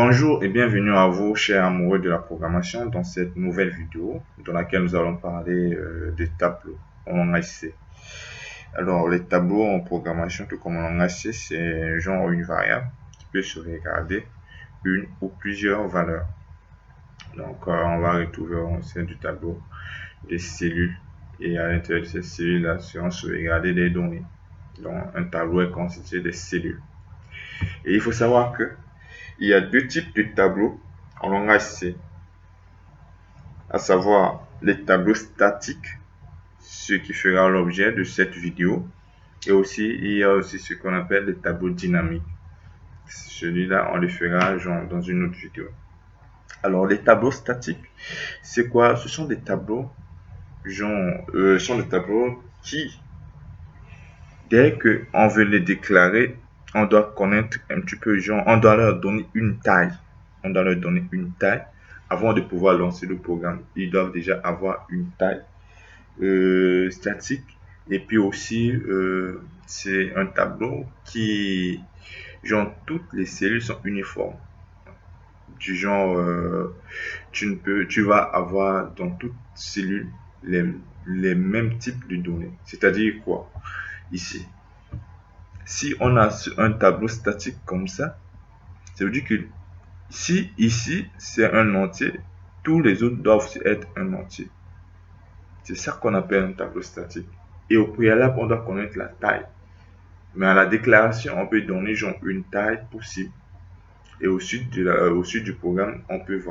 Bonjour et bienvenue à vous, chers amoureux de la programmation, dans cette nouvelle vidéo dans laquelle nous allons parler des tableaux en langage C. Alors, les tableaux en programmation, tout comme en langage C, c'est genre une variable qui peut se regarder une ou plusieurs valeurs. Donc, on va retrouver au sein du tableau des cellules et à l'intérieur de ces cellules-là seront sauvegardées des données. Donc, un tableau est constitué de cellules. Et il faut savoir que il y a deux types de tableaux en langage C, à savoir les tableaux statiques, ce qui fera l'objet de cette vidéo, et aussi il y a aussi ce qu'on appelle les tableaux dynamiques. Celui-là, on le fera genre dans une autre vidéo. Alors, les tableaux statiques, c'est quoi? Ce sont des tableaux qui, dès qu'on veut les déclarer, on doit connaître un petit peu, on doit leur donner une taille. On doit leur donner une taille avant de pouvoir lancer le programme. Ils doivent déjà avoir une taille statique. Et puis aussi, c'est un tableau qui, toutes les cellules sont uniformes. Du genre, tu vas avoir dans toute cellule les mêmes types de données. C'est-à-dire quoi? Ici, si on a un tableau statique comme ça veut dire que si ici c'est un entier, tous les autres doivent aussi être un entier. C'est ça qu'on appelle un tableau statique. Et au préalable, on doit connaître la taille. Mais à la déclaration, on peut donner genre une taille possible. Et au sud du programme, on peut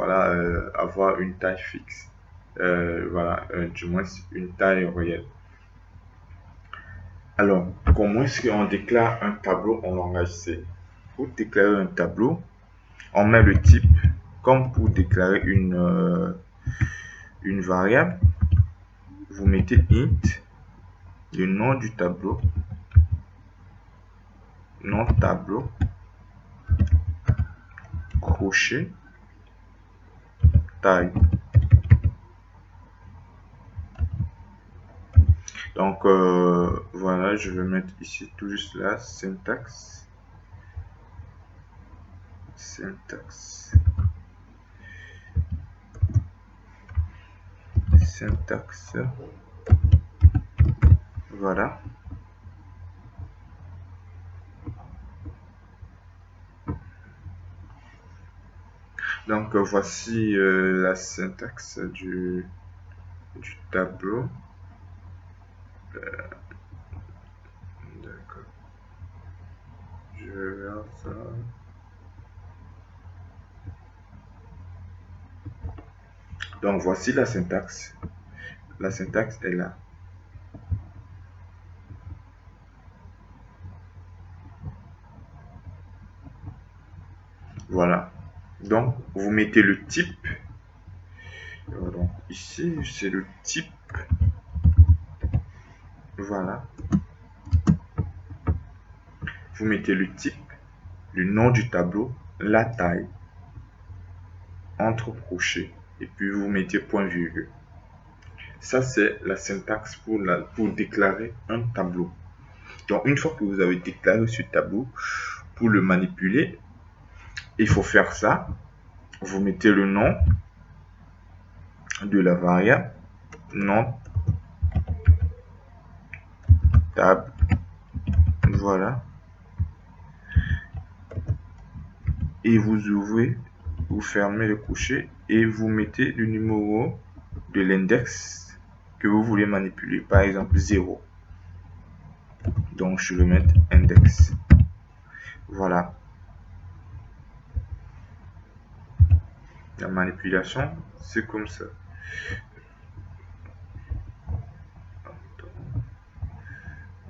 avoir une taille fixe. Du moins une taille réelle. Alors, comment est-ce qu'on déclare un tableau en langage C? Pour déclarer un tableau, on met le type comme pour déclarer une variable. Vous mettez int, le nom du tableau, nom tableau, crochet, taille. Donc voilà, je vais mettre ici tout juste là, syntaxe. Voilà. Donc voici la syntaxe du tableau. D'accord. Je vais voir ça. Donc voici la syntaxe. La syntaxe est là. Voilà. Donc vous mettez le type. Donc ici c'est le type. Voilà. Vous mettez le type, le nom du tableau, la taille, entre crochets, et puis vous mettez point virgule. Ça, c'est la syntaxe pour déclarer un tableau. Donc, une fois que vous avez déclaré ce tableau, pour le manipuler, il faut faire ça. Vous mettez le nom de la variable, nom tab, voilà. Et vous ouvrez, vous fermez le crochet et vous mettez le numéro de l'index que vous voulez manipuler, par exemple 0. Donc je vais mettre index. Voilà. La manipulation, c'est comme ça.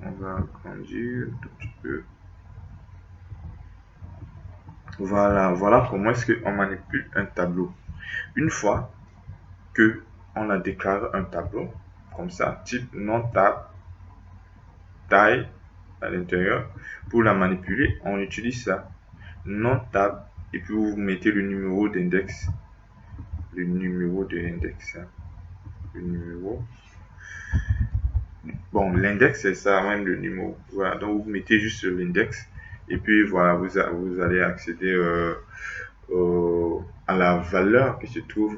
On va agrandir un tout petit peu. Voilà comment est-ce qu'on manipule un tableau. Une fois que on a déclaré un tableau, comme ça, type nom tab, taille à l'intérieur, pour la manipuler, on utilise ça, nom tab, et puis vous mettez le numéro d'index, le numéro de l'index, le numéro. Bon, l'index c'est ça, même le numéro. Voilà, donc vous mettez juste l'index, et puis voilà, vous allez accéder à la valeur qui se trouve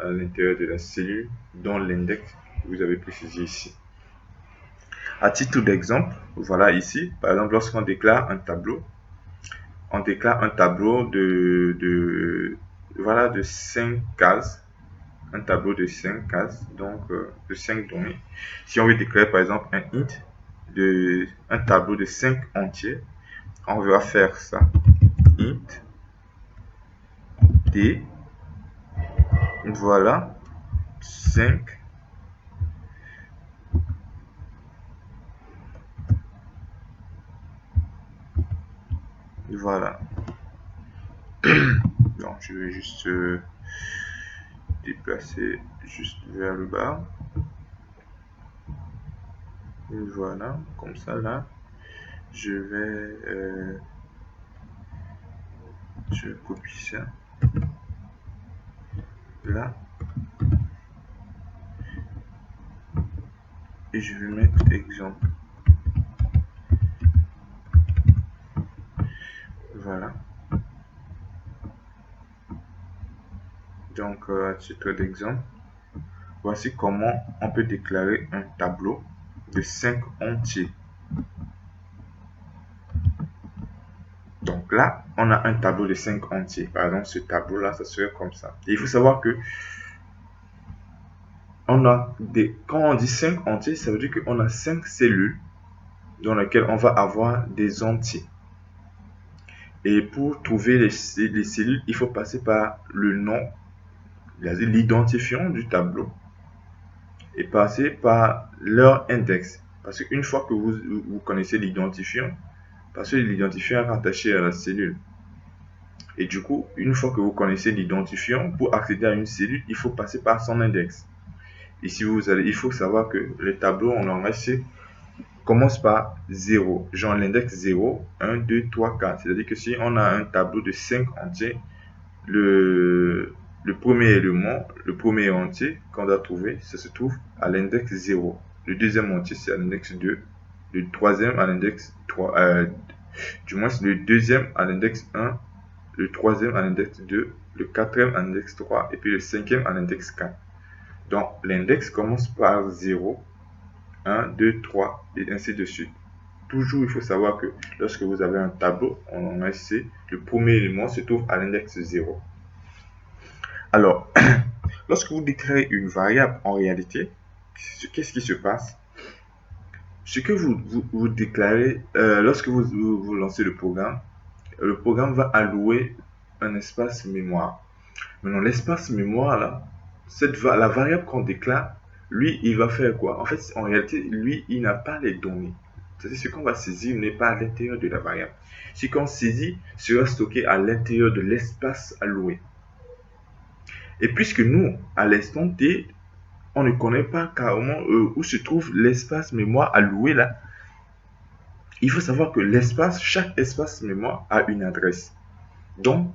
à l'intérieur de la cellule dans l'index que vous avez précisé ici. À titre d'exemple, voilà ici, par exemple, lorsqu'on déclare un tableau, on déclare un tableau de 5 cases, un tableau de 5 cases, donc de 5 données. Si on veut déclarer par exemple un int, un tableau de 5 entiers, on va faire ça. Int d, voilà, 5. Voilà. Donc je vais juste déplacer juste vers le bas. Voilà, comme ça là. Je vais copier ça là et je vais mettre exemple. Voilà. Donc à titre d'exemple, voici comment on peut déclarer un tableau de 5 entiers. Donc là, on a un tableau de 5 entiers. Par exemple, ce tableau-là, ça serait comme ça. Et il faut savoir que quand on dit 5 entiers, ça veut dire qu'on a 5 cellules dans lesquelles on va avoir des entiers. Et pour trouver les cellules, il faut passer par le nom, l'identifiant du tableau, et passer par leur index. Parce qu'une fois que vous connaissez l'identifiant, parce que l'identifiant est rattaché à la cellule. Et du coup, une fois que vous connaissez l'identifiant, pour accéder à une cellule, il faut passer par son index. Ici, il faut savoir que les tableaux en langage C commencent par 0. Genre l'index 0, 1, 2, 3, 4. C'est-à-dire que si on a un tableau de 5 entiers, le premier élément, le premier entier qu'on doit trouver, ça se trouve à l'index 0. Le deuxième entier, c'est à l'index 2. Le troisième à l'index 3. Du moins, le deuxième à l'index 1. Le troisième à l'index 2. Le quatrième à l'index 3. Et puis le cinquième à l'index 4. Donc, l'index commence par 0, 1, 2, 3 et ainsi de suite. Toujours, il faut savoir que lorsque vous avez un tableau en SC, le premier élément se trouve à l'index 0. Alors, lorsque vous déclarez une variable, en réalité, qu'est-ce qui se passe? Ce que vous déclarez, lorsque vous lancez le programme va allouer un espace mémoire. Maintenant, l'espace mémoire, là, la variable qu'on déclare, lui, il va faire quoi? En fait, en réalité, lui, il n'a pas les données. C'est-à-dire ce qu'on va saisir n'est pas à l'intérieur de la variable. Ce qu'on saisit sera stocké à l'intérieur de l'espace alloué. Et puisque nous, à l'instant T, on ne connaît pas carrément où se trouve l'espace mémoire alloué là, il faut savoir que chaque espace mémoire a une adresse. Donc,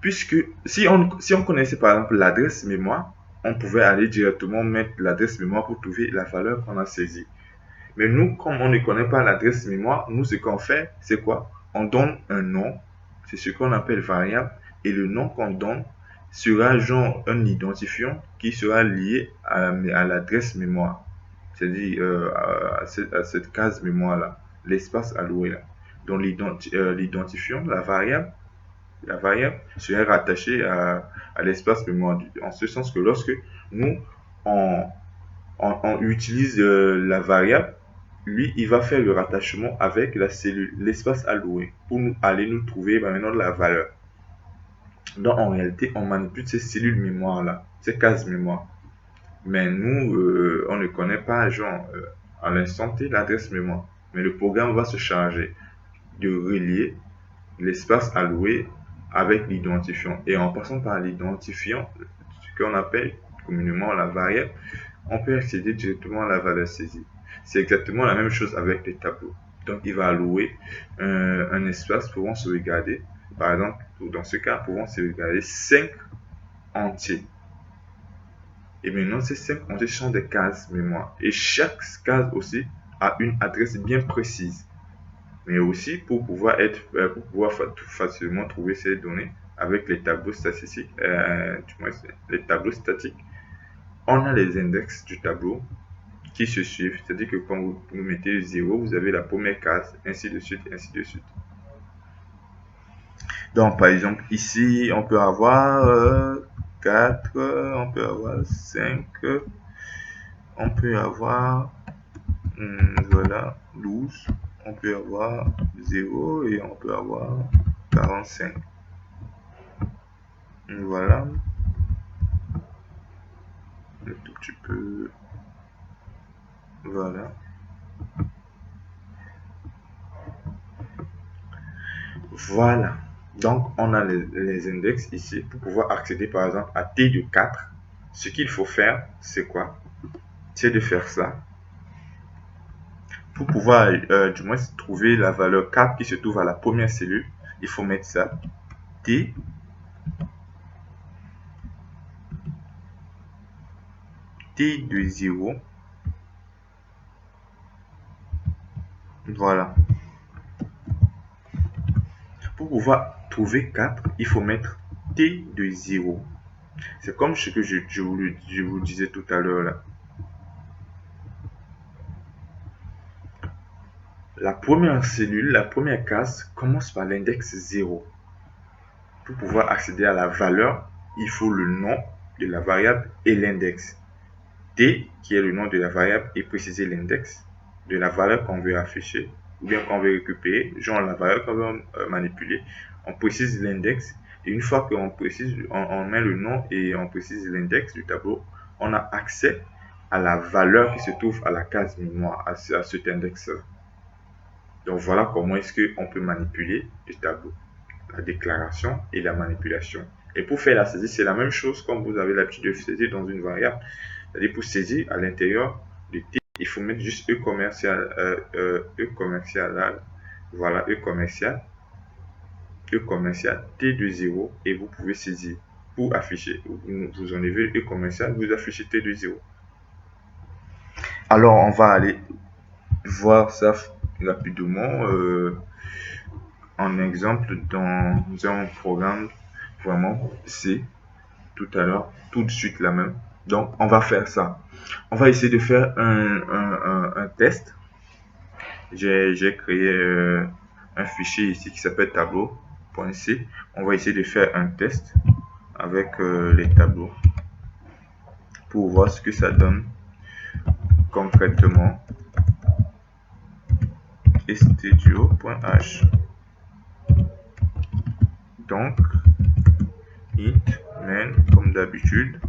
puisque si on connaissait par exemple l'adresse mémoire, on pouvait aller directement mettre l'adresse mémoire pour trouver la valeur qu'on a saisie. Mais nous, comme on ne connaît pas l'adresse mémoire, nous ce qu'on fait, c'est quoi? On donne un nom, c'est ce qu'on appelle variable, et le nom qu'on donne sera genre un identifiant qui sera lié à l'adresse mémoire, c'est-à-dire à cette case mémoire là, l'espace alloué là. Donc l'identifiant, la variable serait rattachée à l'espace mémoire, en ce sens que lorsque nous on utilise la variable, lui il va faire le rattachement avec la cellule, l'espace alloué, pour aller nous trouver maintenant la valeur. Donc en réalité, on manipule ces cellules mémoire là, ces cases mémoire. Mais nous, on ne connaît pas, genre, à l'instant T, l'adresse mémoire. Mais le programme va se charger de relier l'espace alloué avec l'identifiant. Et en passant par l'identifiant, ce qu'on appelle communément la variable, on peut accéder directement à la valeur saisie. C'est exactement la même chose avec les tableaux. Donc, il va allouer un espace pouvant sauvegarder, par exemple, dans ce cas, pouvant sauvegarder 5 entiers. Et maintenant, ces 5 entiers sont des cases mémoire. Et chaque case aussi a une adresse bien précise. Mais aussi, pour pouvoir facilement trouver ces données, avec les tableaux statistiques, les tableaux statiques, on a les index du tableau qui se suivent. C'est-à-dire que quand vous mettez 0, vous avez la première case, ainsi de suite, ainsi de suite. Donc, par exemple, ici, on peut avoir 4, on peut avoir 5, on peut avoir voilà, 12, on peut avoir 0 et on peut avoir 45. Voilà. Un tout petit peu. Voilà. Voilà. Donc, on a les index ici pour pouvoir accéder par exemple à T de 4. Ce qu'il faut faire, c'est quoi? C'est de faire ça. Pour pouvoir du moins trouver la valeur 4 qui se trouve à la première cellule, il faut mettre ça. T de 0. Voilà. Pour pouvoir trouver 4, il faut mettre T de 0. C'est comme ce que je vous disais tout à l'heure là. La première cellule, la première case commence par l'index 0. Pour pouvoir accéder à la valeur, il faut le nom de la variable et l'index. T, qui est le nom de la variable, et préciser l'index de la valeur qu'on veut afficher ou bien qu'on veut récupérer, genre la valeur qu'on veut manipuler. On précise l'index et une fois qu'on précise, on met le nom et on précise l'index du tableau, on a accès à la valeur qui se trouve à la case mémoire, à cet index-là. Donc voilà comment est-ce qu'on peut manipuler le tableau, la déclaration et la manipulation. Et pour faire la saisie, c'est la même chose comme vous avez l'habitude de saisir dans une variable. C'est-à-dire pour saisir à l'intérieur de T, il faut mettre juste E commercial, voilà, E commercial, T de 0 et vous pouvez saisir pour afficher. Vous enlevez E commercial, vous affichez T de 0. Alors on va aller voir ça rapidement en exemple dans un programme vraiment C tout à l'heure, tout de suite la même. Donc on va faire ça. On va essayer de faire un test. J'ai créé un fichier ici qui s'appelle tableau.c. On va essayer de faire un test avec les tableaux pour voir ce que ça donne concrètement. studio.h. Donc int main comme d'habitude.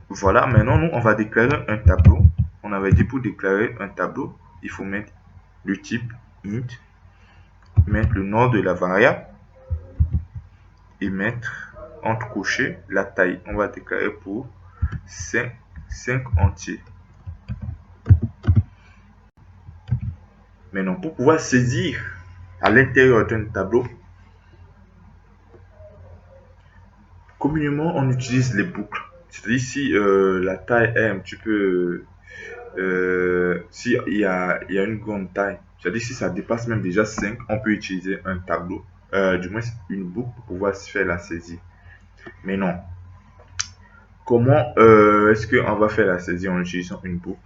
Voilà, maintenant nous on va déclarer un tableau. On avait dit pour déclarer un tableau, il faut mettre le type int, mettre le nom de la variable et mettre entre crochets la taille. On va déclarer pour 5 entiers. Maintenant, pour pouvoir saisir à l'intérieur d'un tableau, communément on utilise les boucles. C'est-à-dire si la taille est un petit peu si il y a une grande taille, c'est-à-dire si ça dépasse même déjà 5, on peut utiliser un tableau, du moins une boucle pour pouvoir se faire la saisie. Mais non. Comment est-ce qu'on va faire la saisie en utilisant une boucle?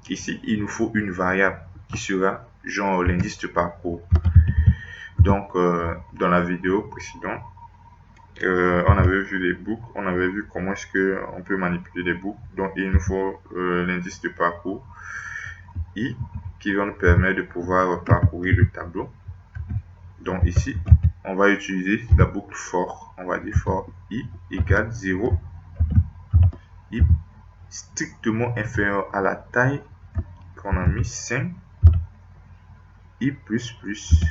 Ici, il nous faut une variable qui sera genre l'indice de parcours. Donc, dans la vidéo précédente, on avait vu les boucles, on avait vu comment est-ce qu'on peut manipuler les boucles. Donc, il nous faut l'indice de parcours I qui va nous permettre de pouvoir parcourir le tableau. Donc, ici, on va utiliser la boucle for. On va dire for I égale 0. I strictement inférieur à la taille qu'on a mis 5. I plus plus.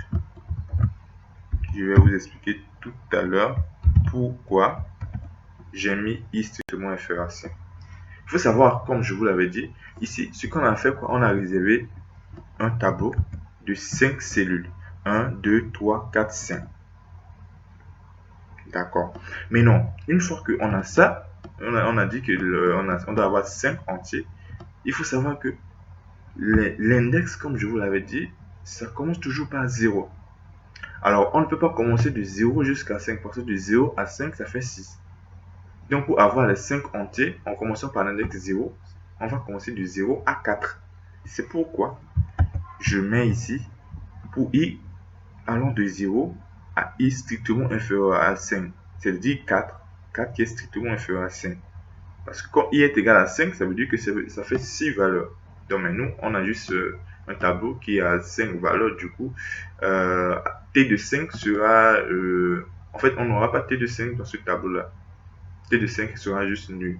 Je vais vous expliquer tout à l'heure pourquoi j'ai mis I strictement inférieur à 5. Il faut savoir, comme je vous l'avais dit, ici, ce qu'on a fait, on a réservé un tableau de 5 cellules. 1, 2, 3, 4, 5. D'accord. Mais non, une fois qu'on a ça, on a dit que on doit avoir 5 entiers. Il faut savoir que l'index, comme je vous l'avais dit, ça commence toujours par 0. Alors, on ne peut pas commencer de 0 jusqu'à 5 parce que de 0 à 5, ça fait 6. Donc, pour avoir les 5 entiers, en commençant par l'index 0, on va commencer de 0 à 4. C'est pourquoi je mets ici, pour i allant de 0 à i strictement inférieur à 5. C'est-à-dire 4. 4 qui est strictement inférieur à 5. Parce que quand i est égal à 5, ça veut dire que ça fait 6 valeurs. Donc, mais nous, on a juste un tableau qui a 5 valeurs. Du coup, t de 5 sera... en fait, on n'aura pas t de 5 dans ce tableau-là. T de 5 sera juste nul.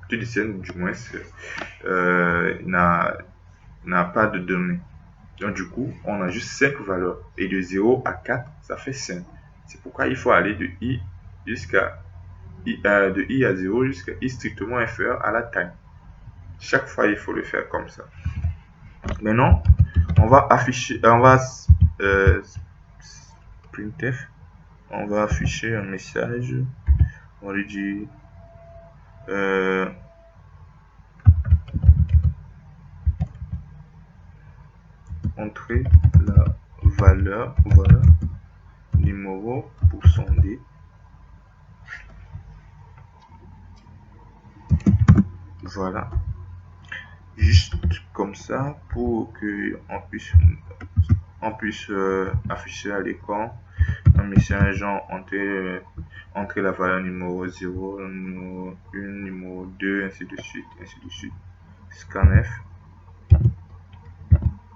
T de 5, du moins, n'a pas de données. Donc, du coup, on a juste 5 valeurs. Et de 0 à 4, ça fait 5. C'est pourquoi il faut aller de i jusqu'à de i à 0 jusqu'à i strictement inférieur à la taille. Chaque fois, il faut le faire comme ça. Maintenant, on va afficher, printf, on va afficher un message. On lui dit entrer la valeur, voilà, numéro pour son D. Voilà, juste comme ça pour que on puisse afficher à l'écran un message genre entrer la valeur numéro 0, numéro 1, numéro 2, ainsi de suite, ainsi de suite. Scanf,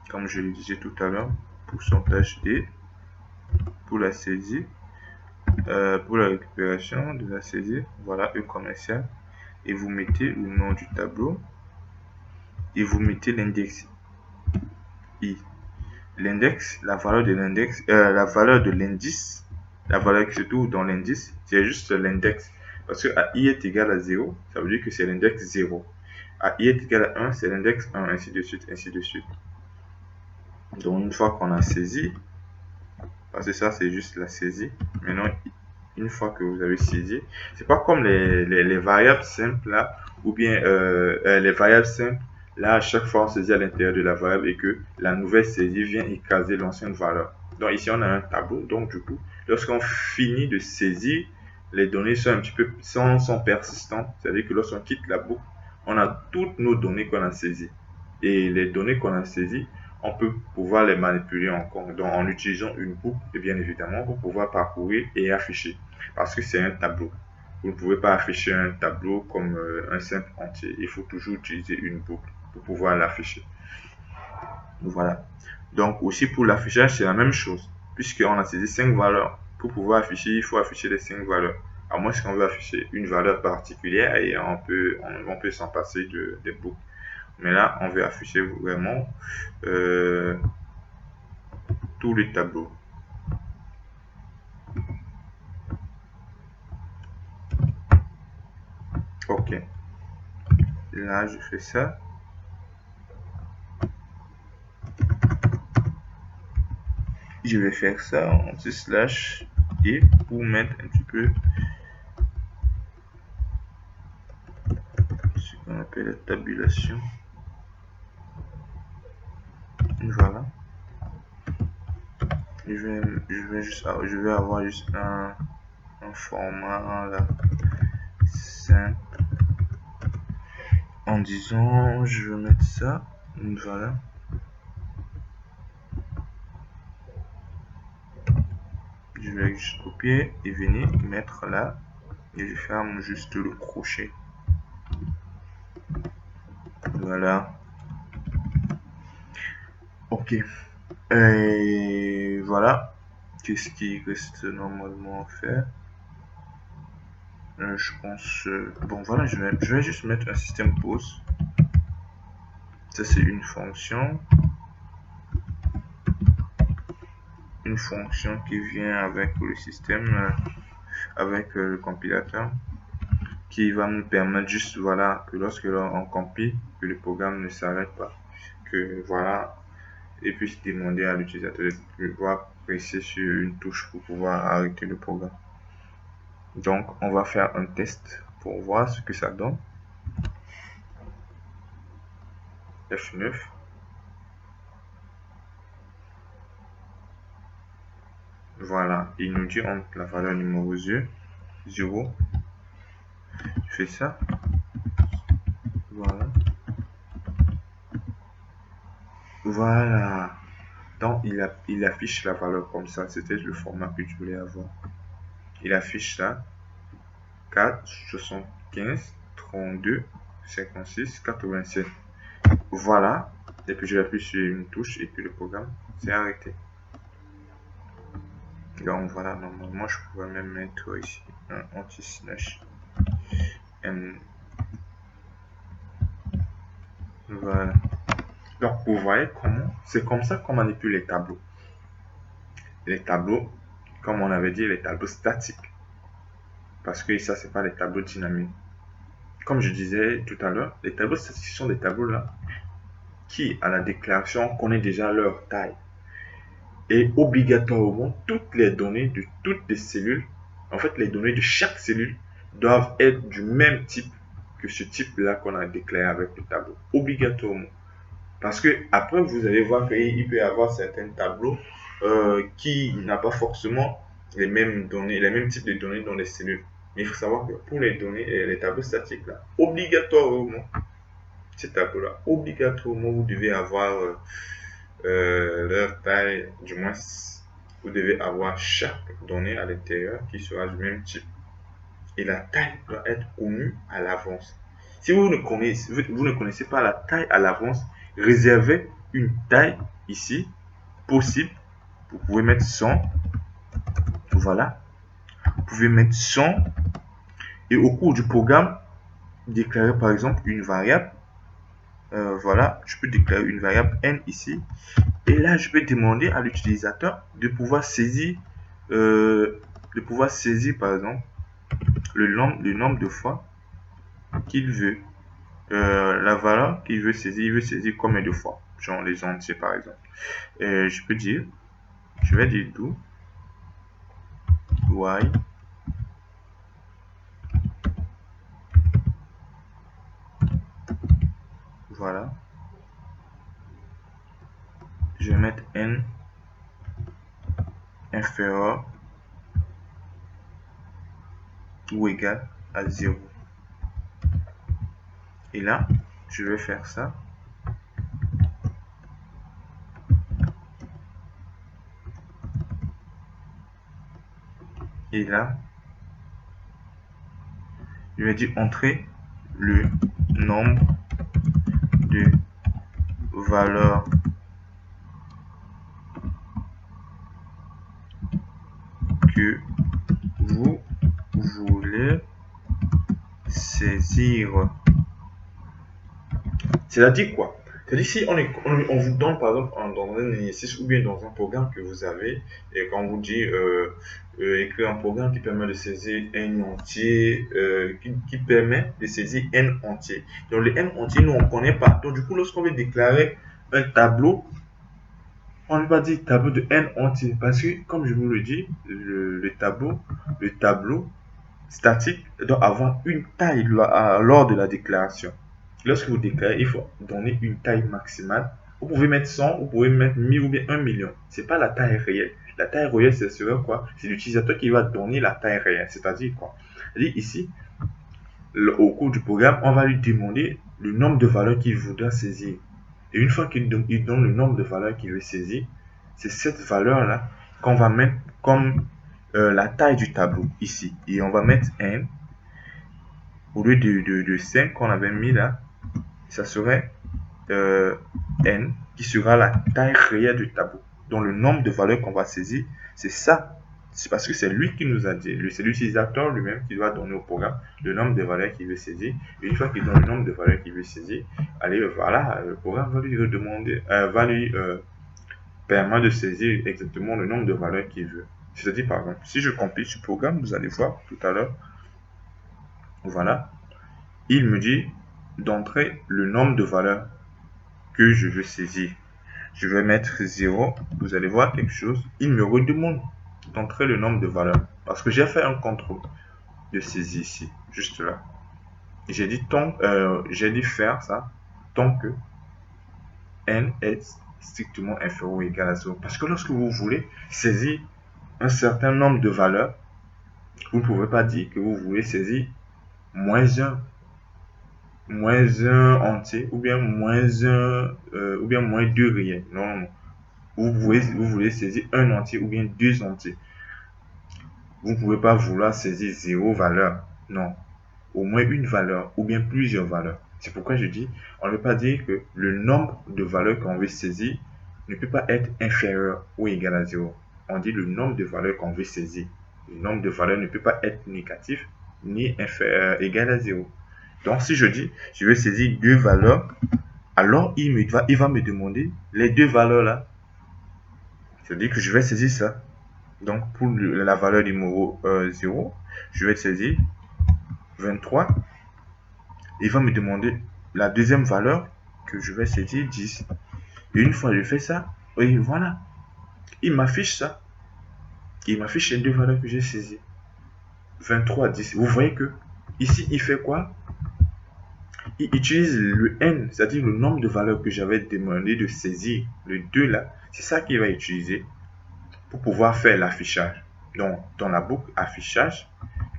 comme je le disais tout à l'heure, pourcentage D pour la saisie, pour la récupération de la saisie, voilà, E commercial, et vous mettez le nom du tableau et vous mettez l'index I. L'index, la valeur de l'index, la valeur de l'indice, la valeur qui se trouve dans l'indice, c'est juste l'index. Parce que à i est égal à 0, ça veut dire que c'est l'index 0. À i est égal à 1, c'est l'index 1, ainsi de suite, ainsi de suite. Donc, une fois qu'on a saisi, parce que ça, c'est juste la saisie. Maintenant, une fois que vous avez saisi, c'est pas comme les variables simples là, ou bien les variables simples. Là, à chaque fois, on saisit à l'intérieur de la variable et que la nouvelle saisie vient écraser l'ancienne valeur. Donc ici, on a un tableau. Donc du coup, lorsqu'on finit de saisir, les données sont un petit peu sont persistantes. C'est-à-dire que lorsqu'on quitte la boucle, on a toutes nos données qu'on a saisies. Et les données qu'on a saisies, on peut pouvoir les manipuler encore. Donc en utilisant une boucle, et bien évidemment, pour pouvoir parcourir et afficher. Parce que c'est un tableau. Vous ne pouvez pas afficher un tableau comme un simple entier. Il faut toujours utiliser une boucle pour pouvoir l'afficher. Voilà. Donc aussi pour l'affichage, c'est la même chose. Puisqu'on a saisi 5 valeurs. Pour pouvoir afficher, il faut afficher les 5 valeurs. À moins qu'on veut afficher une valeur particulière et on peut s'en passer des boucles. Mais là, on veut afficher vraiment tous les tableaux. Ok. Là, je fais ça. Je vais faire ça en /, et pour mettre un petit peu ce qu'on appelle la tabulation. Voilà. Je vais avoir juste un format là simple en disant je vais mettre ça. Voilà. Je vais juste copier et venir mettre là et je ferme juste le crochet. Voilà. Ok. Et voilà. Qu'est-ce qui reste normalement à faire? Je pense... bon voilà, je vais juste mettre un système pause. Ça c'est une fonction. Une fonction qui vient avec le système, avec le compilateur, qui va nous permettre juste, voilà, que lorsque l'on compile, que le programme ne s'arrête pas. Que voilà, et puisse demander à l'utilisateur de pouvoir presser sur une touche pour pouvoir arrêter le programme. Donc, on va faire un test pour voir ce que ça donne. F9. Voilà, il nous dit entre la valeur numéro 0, je fais ça, voilà, voilà. Donc il affiche la valeur comme ça, c'était le format que je voulais avoir. Il affiche ça, 4, 75, 32, 56, 87. Voilà, et puis je appuie sur une touche et puis le programme s'est arrêté. Donc voilà, normalement je pourrais même mettre ici un anti-slash. Voilà. Donc vous voyez comment c'est comme ça qu'on manipule les tableaux. Les tableaux, comme on avait dit, les tableaux statiques. Parce que ça, c'est pas les tableaux dynamiques. Comme je disais tout à l'heure, les tableaux statiques sont des tableaux là qui, à la déclaration, connaissent déjà leur taille. Et obligatoirement, toutes les données de toutes les cellules, en fait, les données de chaque cellule doivent être du même type que ce type-là qu'on a déclaré avec le tableau. Obligatoirement. Parce que après, vous allez voir qu'il peut y avoir certains tableaux qui n'ont pas forcément les mêmes données, les mêmes types de données dans les cellules. Mais il faut savoir que pour les données, les tableaux statiques, là, obligatoirement, ces tableaux-là, obligatoirement, vous devez avoir leur taille, du moins, vous devez avoir chaque donnée à l'intérieur qui sera du même type. Et la taille doit être connue à l'avance. Si vous ne connaissez pas la taille à l'avance, réservez une taille ici possible. Vous pouvez mettre 100. Voilà. Vous pouvez mettre 100. Et au cours du programme, déclarer par exemple une variable. Voilà. Je peux déclarer une variable n ici. Et là, je peux demander à l'utilisateur de pouvoir saisir, par exemple le nombre de fois qu'il veut. La valeur qu'il veut saisir, il veut saisir combien de fois, genre les entiers par exemple. Je peux dire, je vais dire do y voilà, je vais mettre n inférieur ou égal à 0. Et là, je vais faire ça. Et là, je vais dire entrer le nombre de valeurs que vous voulez saisir. C'est-à-dire quoi? C'est-à-dire si on vous donne par exemple dans un exercice ou bien dans un programme que vous avez, et quand on vous dit écrire un programme qui permet de saisir n entier, qui permet de saisir n entier. Donc le n entier, nous on ne connaît pas. Donc du coup, lorsqu'on veut déclarer un tableau, on ne va pas dire tableau de n entier. Parce que comme je vous le dis, le tableau statique doit avoir une taille lors de la déclaration. Lorsque vous déclarez, il faut donner une taille maximale. Vous pouvez mettre 100, vous pouvez mettre 1000 ou bien 1 million. Ce n'est pas la taille réelle. La taille réelle, c'est sur quoi? C'est l'utilisateur qui va donner la taille réelle. C'est-à-dire quoi? C'est-à-dire ici, au cours du programme, on va lui demander le nombre de valeurs qu'il voudra saisir. Et une fois qu'il donne le nombre de valeurs qu'il veut saisir, c'est cette valeur-là qu'on va mettre comme la taille du tableau ici. Et on va mettre n. Au lieu de 5 qu'on avait mis là, ça serait n qui sera la taille réelle du tableau. Donc le nombre de valeurs qu'on va saisir, c'est ça. C'est parce que c'est lui qui nous a dit, c'est l'utilisateur lui-même qui doit donner au programme le nombre de valeurs qu'il veut saisir. Et une fois qu'il donne le nombre de valeurs qu'il veut saisir, allez, voilà, le programme va lui redemander, va lui permettre de saisir exactement le nombre de valeurs qu'il veut. C'est-à-dire, par exemple, si je compile ce programme, vous allez voir tout à l'heure, voilà, il me dit d'entrer le nombre de valeurs que je veux saisir. Je vais mettre 0. Vous allez voir quelque chose. Il me redemande d'entrer le nombre de valeurs. Parce que j'ai fait un contrôle de saisie ici. Juste là. J'ai dit faire ça tant que n est strictement inférieur ou égal à 0. Parce que lorsque vous voulez saisir un certain nombre de valeurs, vous ne pouvez pas dire que vous voulez saisir moins un entier, ou bien ou bien moins 2 réels. Non, non, non. Vous voulez saisir un entier ou bien deux entiers. Vous ne pouvez pas vouloir saisir zéro valeur. Non. Au moins une valeur ou bien plusieurs valeurs. C'est pourquoi je dis, on ne peut pas dire que le nombre de valeurs qu'on veut saisir ne peut pas être inférieur ou égal à zéro. On dit le nombre de valeurs qu'on veut saisir. Le nombre de valeurs ne peut pas être négatif ni inférieur, égal à zéro. Donc si je dis, je veux saisir deux valeurs, alors il va me demander les deux valeurs là. Je dis que je vais saisir ça. Donc pour la valeur numéro 0, je vais saisir 23. Il va me demander la deuxième valeur que je vais saisir 10. Et une fois que je fais ça, et voilà, il m'affiche ça. Il m'affiche les deux valeurs que j'ai saisies. 23, 10. Vous voyez que ici, il fait quoi? Il utilise le n, c'est-à-dire le nombre de valeurs que j'avais demandé de saisir, le 2 là. C'est ça qu'il va utiliser pour pouvoir faire l'affichage. Donc, dans la boucle affichage,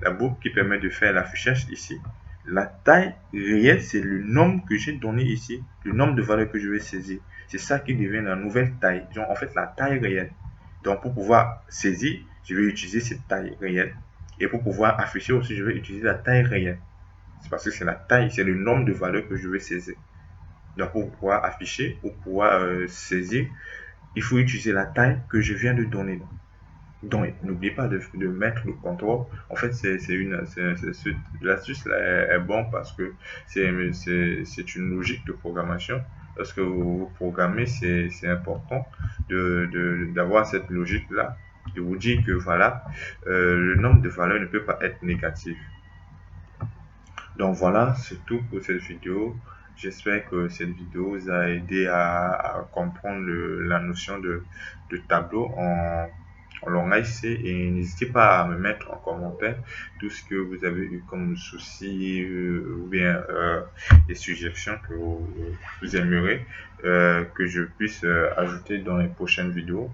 la boucle qui permet de faire l'affichage ici, la taille réelle, c'est le nombre que j'ai donné ici, le nombre de valeurs que je vais saisir. C'est ça qui devient la nouvelle taille, donc en fait la taille réelle. Donc pour pouvoir saisir, je vais utiliser cette taille réelle. Et pour pouvoir afficher aussi, je vais utiliser la taille réelle. C'est parce que c'est la taille, c'est le nombre de valeurs que je vais saisir. Donc pour pouvoir afficher ou pouvoir saisir, il faut utiliser la taille que je viens de donner. Donc, n'oubliez pas de mettre le contrôle. En fait, l'astuce est bon parce que c'est une logique de programmation. Lorsque vous programmez, c'est important d'avoir cette logique-là, de vous dire que voilà, le nombre de valeurs ne peut pas être négatif. Donc voilà, c'est tout pour cette vidéo. J'espère que cette vidéo vous a aidé à comprendre la notion de tableau en langage C, et n'hésitez pas à me mettre en commentaire tout ce que vous avez eu comme soucis ou bien des suggestions que vous aimeriez que je puisse ajouter dans les prochaines vidéos.